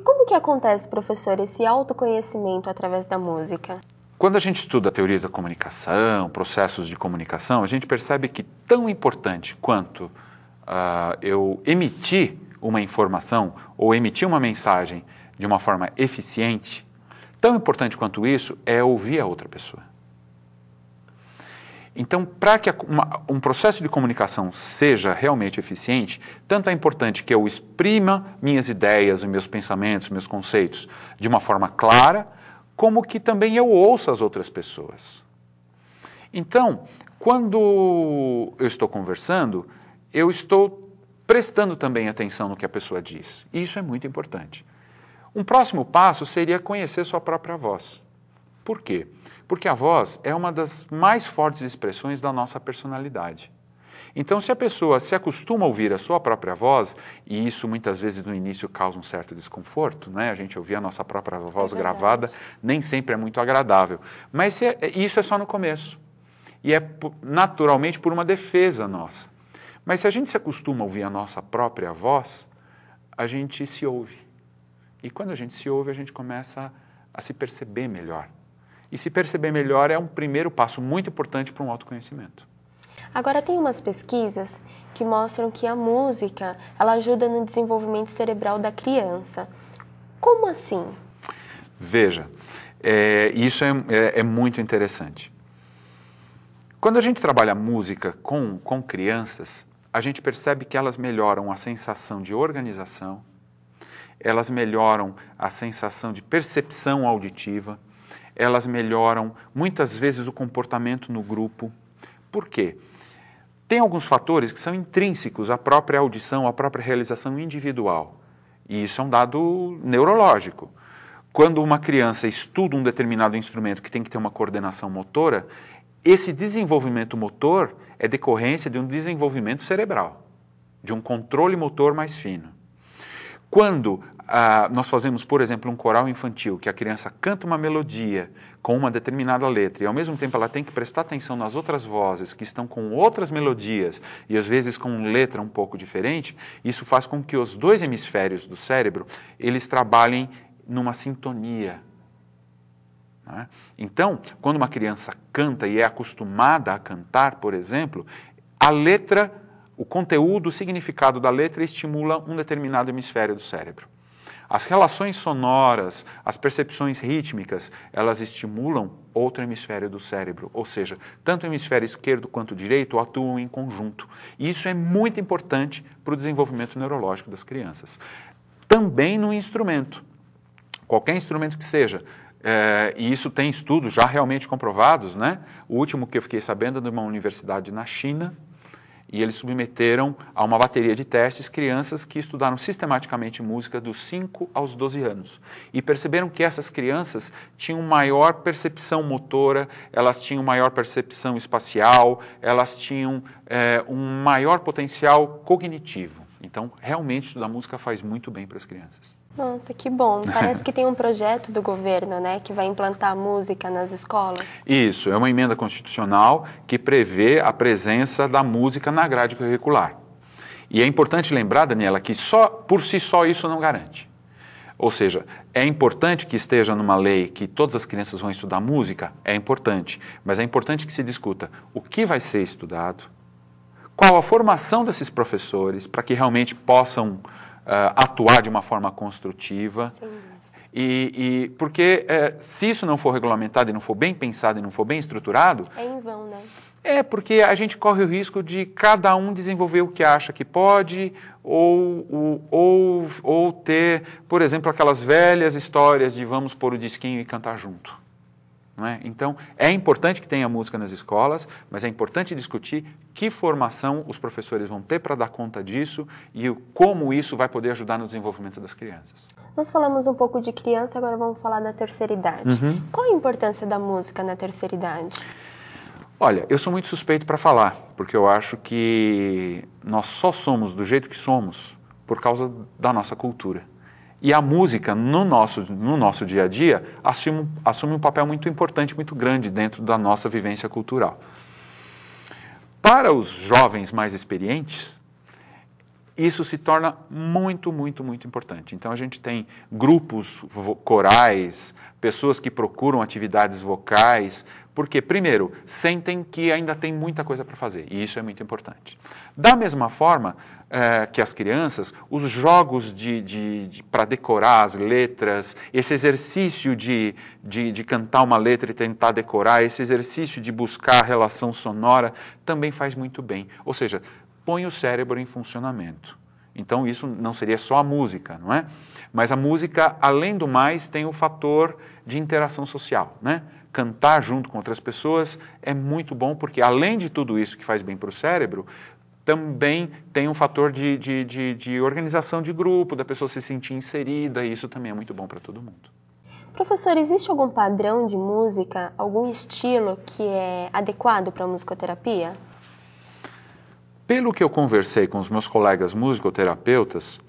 como que acontece, professor, esse autoconhecimento através da música? Quando a gente estuda teorias da comunicação, processos de comunicação, a gente percebe que tão importante quanto eu emitir uma informação ou emitir uma mensagem de uma forma eficiente, tão importante quanto isso é ouvir a outra pessoa. Então, para que um processo de comunicação seja realmente eficiente, tanto é importante que eu exprima minhas ideias, meus pensamentos, meus conceitos de uma forma clara, como que também eu ouça as outras pessoas. Então, quando eu estou conversando, eu estou prestando também atenção no que a pessoa diz. E isso é muito importante. Um próximo passo seria conhecer sua própria voz. Por quê? Porque a voz é uma das mais fortes expressões da nossa personalidade. Então, se a pessoa se acostuma a ouvir a sua própria voz, e isso muitas vezes no início causa um certo desconforto, né? A gente ouvir a nossa própria voz gravada nem sempre é muito agradável. Mas isso é só no começo. E é naturalmente por uma defesa nossa. Mas se a gente se acostuma a ouvir a nossa própria voz, a gente se ouve. E quando a gente se ouve, a gente começa a se perceber melhor. E se perceber melhor é um primeiro passo muito importante para um autoconhecimento. Agora, tem umas pesquisas que mostram que a música ela ajuda no desenvolvimento cerebral da criança. Como assim? Veja, isso é muito interessante. Quando a gente trabalha música com crianças, a gente percebe que elas melhoram a sensação de organização, elas melhoram a sensação de percepção auditiva, elas melhoram muitas vezes o comportamento no grupo. Por quê? Tem alguns fatores que são intrínsecos à própria audição, à própria realização individual. E isso é um dado neurológico. Quando uma criança estuda um determinado instrumento que tem que ter uma coordenação motora, esse desenvolvimento motor é decorrência de um desenvolvimento cerebral, de um controle motor mais fino. Quando nós fazemos, por exemplo, um coral infantil, que a criança canta uma melodia com uma determinada letra e ao mesmo tempo ela tem que prestar atenção nas outras vozes que estão com outras melodias e às vezes com letra um pouco diferente, isso faz com que os dois hemisférios do cérebro eles trabalhem numa sintonia. Né? Então, quando uma criança canta e é acostumada a cantar, por exemplo, a letra, o conteúdo, o significado da letra estimula um determinado hemisfério do cérebro. As relações sonoras, as percepções rítmicas, elas estimulam outro hemisfério do cérebro, ou seja, tanto o hemisfério esquerdo quanto o direito atuam em conjunto. E isso é muito importante para o desenvolvimento neurológico das crianças. Também no instrumento, qualquer instrumento que seja, e isso tem estudos já realmente comprovados, né? O último que eu fiquei sabendo é de uma universidade na China, e eles submeteram a uma bateria de testes crianças que estudaram sistematicamente música dos 5 aos 12 anos. E perceberam que essas crianças tinham maior percepção motora, elas tinham maior percepção espacial, elas tinham um maior potencial cognitivo. Então, realmente, estudar música faz muito bem para as crianças. Nossa, que bom. Parece que tem um projeto do governo, né, que vai implantar música nas escolas. Isso, é uma emenda constitucional que prevê a presença da música na grade curricular. E é importante lembrar, Daniela, que por si só isso não garante. Ou seja, é importante que esteja numa lei que todas as crianças vão estudar música, é importante, mas é importante que se discuta o que vai ser estudado, qual a formação desses professores para que realmente possam atuar de uma forma construtiva. Porque se isso não for regulamentado e não for bem pensado e não for bem estruturado... É em vão, né? Porque a gente corre o risco de cada um desenvolver o que acha que pode ou ter, por exemplo, aquelas velhas histórias de vamos pôr o disquinho e cantar junto. Não é? Então, é importante que tenha música nas escolas, mas é importante discutir que formação os professores vão ter para dar conta disso e como isso vai poder ajudar no desenvolvimento das crianças. Nós falamos um pouco de criança, agora vamos falar da terceira idade. Qual a importância da música na terceira idade? Olha, eu sou muito suspeito para falar, porque eu acho que nós só somos do jeito que somos por causa da nossa cultura. E a música, no nosso dia a dia, assume um papel muito importante, muito grande dentro da nossa vivência cultural. Para os jovens mais experientes, isso se torna muito, muito, muito importante. Então, a gente tem grupos corais, pessoas que procuram atividades vocais, porque, primeiro, sentem que ainda tem muita coisa para fazer, e isso é muito importante. Da mesma forma que as crianças, os jogos para decorar as letras, esse exercício de cantar uma letra e tentar decorar, esse exercício de buscar a relação sonora, também faz muito bem. Ou seja, põe o cérebro em funcionamento. Então, isso não seria só a música, não é? Mas a música, além do mais, tem o fator de interação social, né? Cantar junto com outras pessoas é muito bom, porque além de tudo isso que faz bem para o cérebro, também tem um fator de organização de grupo, da pessoa se sentir inserida, e isso também é muito bom para todo mundo. Professor, existe algum padrão de música, algum estilo que é adequado para a musicoterapia? Pelo que eu conversei com os meus colegas musicoterapeutas,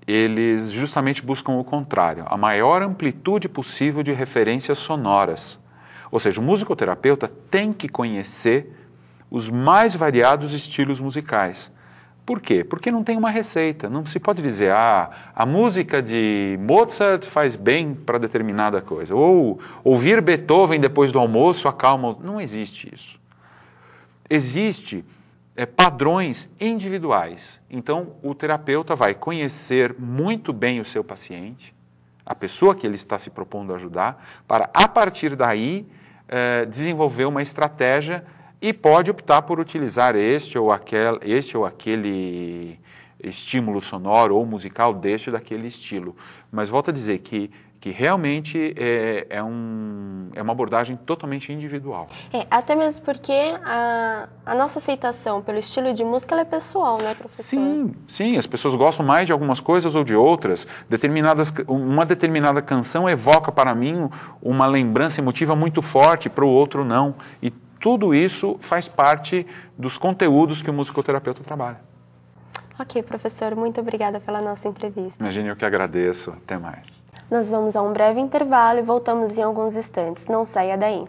eles justamente buscam o contrário, a maior amplitude possível de referências sonoras. Ou seja, o musicoterapeuta tem que conhecer os mais variados estilos musicais. Por quê? Porque não tem uma receita, não se pode dizer, a música de Mozart faz bem para determinada coisa, ou ouvir Beethoven depois do almoço acalma. Não existe isso. Existe padrões individuais. Então, o terapeuta vai conhecer muito bem o seu paciente, a pessoa que ele está se propondo a ajudar, para, a partir daí, desenvolver uma estratégia e pode optar por utilizar este ou aquele estímulo sonoro ou musical deste ou daquele estilo. Mas volto a dizer que realmente é uma abordagem totalmente individual. Até mesmo porque a nossa aceitação pelo estilo de música ela é pessoal, né, professor? Sim, as pessoas gostam mais de algumas coisas ou de outras. Uma determinada canção evoca para mim uma lembrança emotiva muito forte, para o outro não. E tudo isso faz parte dos conteúdos que o musicoterapeuta trabalha. Ok, professor, muito obrigada pela nossa entrevista. Imagine, eu que agradeço. Até mais. Nós vamos a um breve intervalo e voltamos em alguns instantes. Não saia daí.